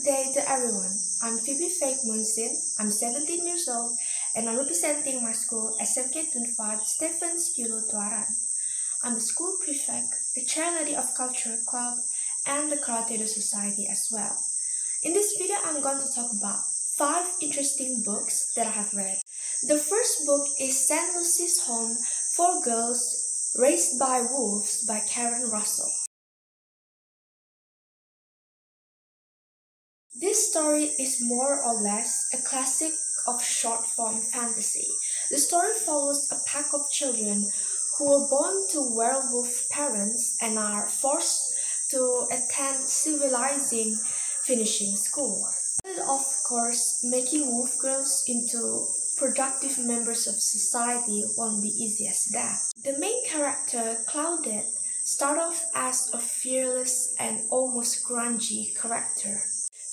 Good day to everyone. I'm Phoebe Faith Munsin. I'm 17 years old and I'm representing my school SMK Fuad Stephens Kiulu-2. I'm a school prefect, the chairlady of Culture Club, and the Karate Society as well. In this video, I'm going to talk about 5 interesting books that I have read. The first book is St. Lucy's Home for Girls Raised by Wolves by Karen Russell. This story is more or less a classic of short-form fantasy. The story follows a pack of children who were born to werewolf parents and are forced to attend civilizing finishing school. Of course, making wolf girls into productive members of society won't be easy as that. The main character, Claudette, started off as a fearless and almost grungy character.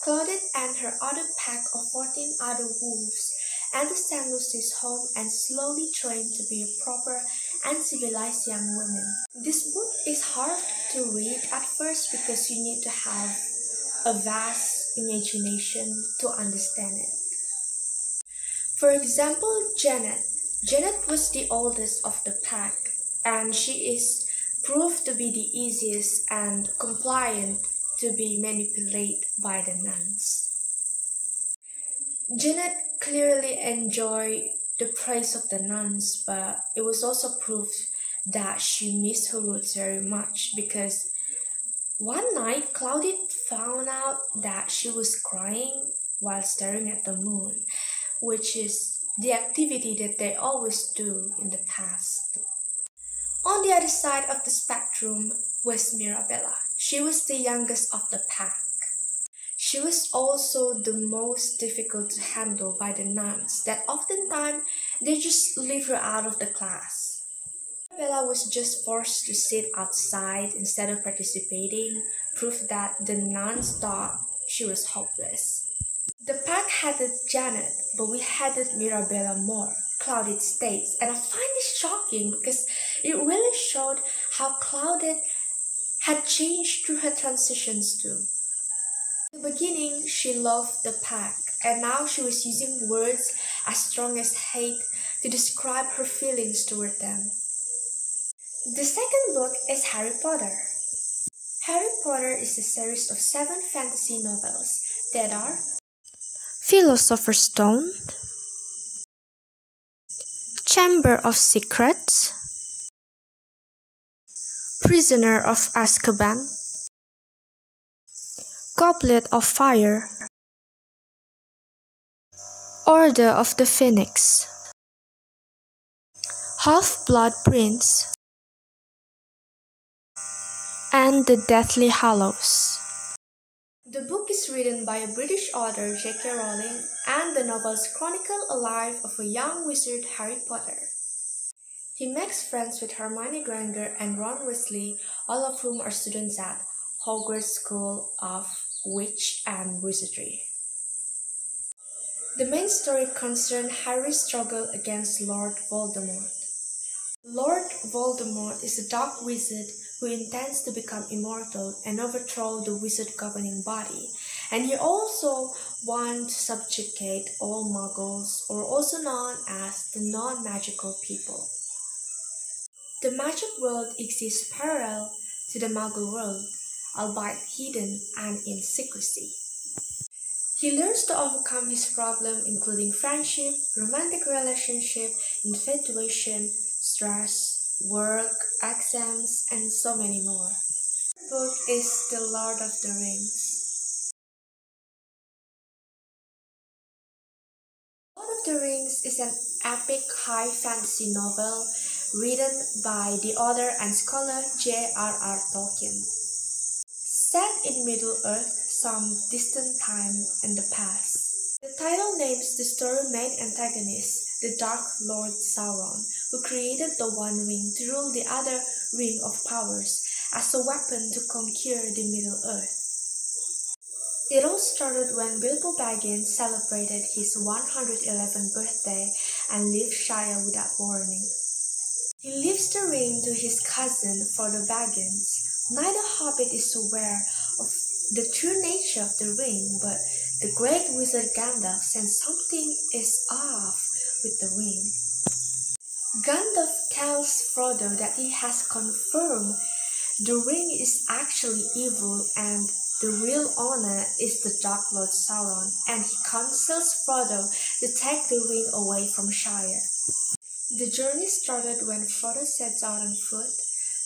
Claudette and her other pack of 14 other wolves enter St. Lucy's home and slowly train to be proper and civilized young women. This book is hard to read at first because you need to have a vast imagination to understand it. For example, Janet. Janet was the oldest of the pack, and she is proved to be the easiest and compliant to be manipulated by the nuns. Janet clearly enjoyed the praise of the nuns, but it was also proved that she missed her roots very much because one night Claudette found out that she was crying while staring at the moon, which is the activity that they always do in the past. On the other side of the spectrum was Mirabella. She was the youngest of the pack. She was also the most difficult to handle by the nuns, that oftentimes they just leave her out of the class. Mirabella was just forced to sit outside instead of participating, proof that the nuns thought she was hopeless. The pack hated Janet, but we hated Mirabella more, Claudette states, and I find this shocking because it really showed how Claudette had changed through her transitions too. In the beginning, she loved the pack, and now she was using words as strong as hate to describe her feelings toward them. The second book is Harry Potter. Harry Potter is a series of 7 fantasy novels that are Philosopher's Stone, Chamber of Secrets, Prisoner of Azkaban, Goblet of Fire, Order of the Phoenix, Half-Blood Prince, and The Deathly Hallows. The book is written by a British author, J.K. Rowling, and the novels chronicle a life of a young wizard, Harry Potter. He makes friends with Hermione Granger and Ron Weasley, all of whom are students at Hogwarts School of Witch and Wizardry. The main story concerns Harry's struggle against Lord Voldemort. Lord Voldemort is a dark wizard who intends to become immortal and overthrow the wizard governing body, and he also wants to subjugate all muggles, or also known as the non-magical people. The magic world exists parallel to the muggle world, albeit hidden and in secrecy. He learns to overcome his problem, including friendship, romantic relationship, infatuation, stress, work, exams, and so many more. The book is The Lord of the Rings. Lord of the Rings is an epic high fantasy novel written by the author and scholar J.R.R. Tolkien. Set in Middle-earth, some distant time in the past. The title names the story's main antagonist, the Dark Lord Sauron, who created the One Ring to rule the other Ring of Powers as a weapon to conquer the Middle-earth. It all started when Bilbo Baggins celebrated his 111th birthday and left Shire without warning. He leaves the ring to his cousin Frodo Baggins. Neither hobbit is aware of the true nature of the ring, but the great wizard Gandalf senses something is off with the ring. Gandalf tells Frodo that he has confirmed the ring is actually evil and the real owner is the Dark Lord Sauron, and he counsels Frodo to take the ring away from Shire. The journey started when Frodo sets out on foot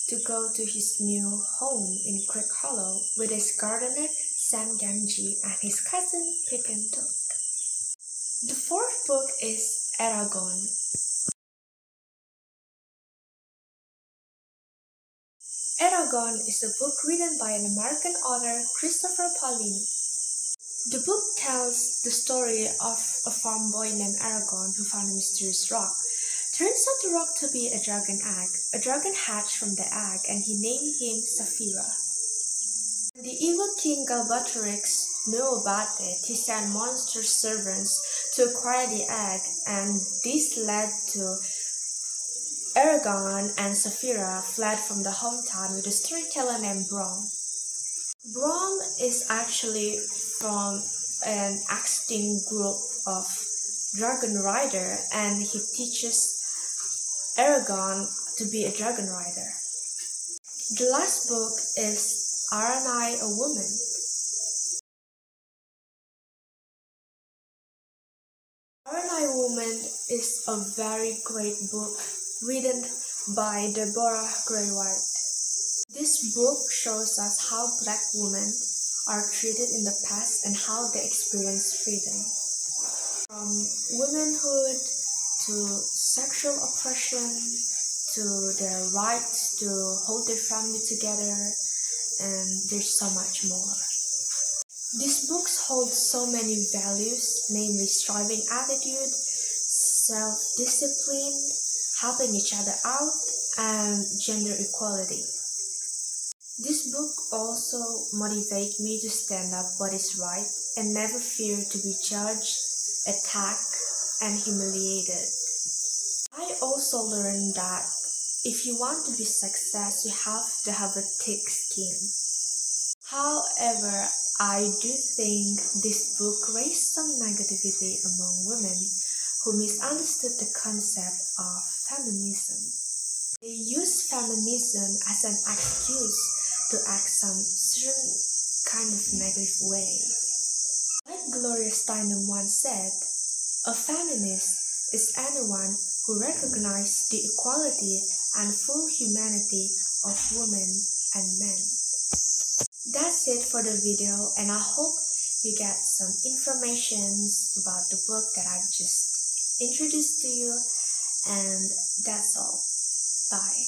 to go to his new home in Crick Hollow with his gardener Sam Gamgee and his cousin Pippin Took. The fourth book is Eragon. Eragon is a book written by an American author, Christopher Paolini. The book tells the story of a farm boy named Eragon who found a mysterious rock. Turns out the rock to be a dragon egg. A dragon hatched from the egg and he named him Saphira. When the evil king Galbatorix knew about it, he sent monster servants to acquire the egg, and this led to Eragon and Saphira fled from the hometown with a storyteller named Brom. Brom is actually from an extinct group of dragon rider, and he teaches Eragon to be a dragon rider. The last book is Aranai, a Woman. Aranai Woman is a very great book written by Deborah Gray White. This book shows us how Black women are treated in the past and how they experience freedom. From womanhood to sexual oppression to their rights to hold their family together, and there's so much more. These books hold so many values, namely striving attitude, self-discipline, helping each other out, and gender equality. This book also motivates me to stand up what is right and never fear to be judged, attacked, and humiliated. I also learned that if you want to be success, you have to have a thick skin. However, I do think this book raised some negativity among women who misunderstood the concept of feminism. They use feminism as an excuse to act some certain kind of negative way. Like Gloria Steinem once said, a feminist is anyone who recognizes the equality and full humanity of women and men. That's it for the video, and I hope you get some information about the book that I've just introduced to you, and that's all. Bye.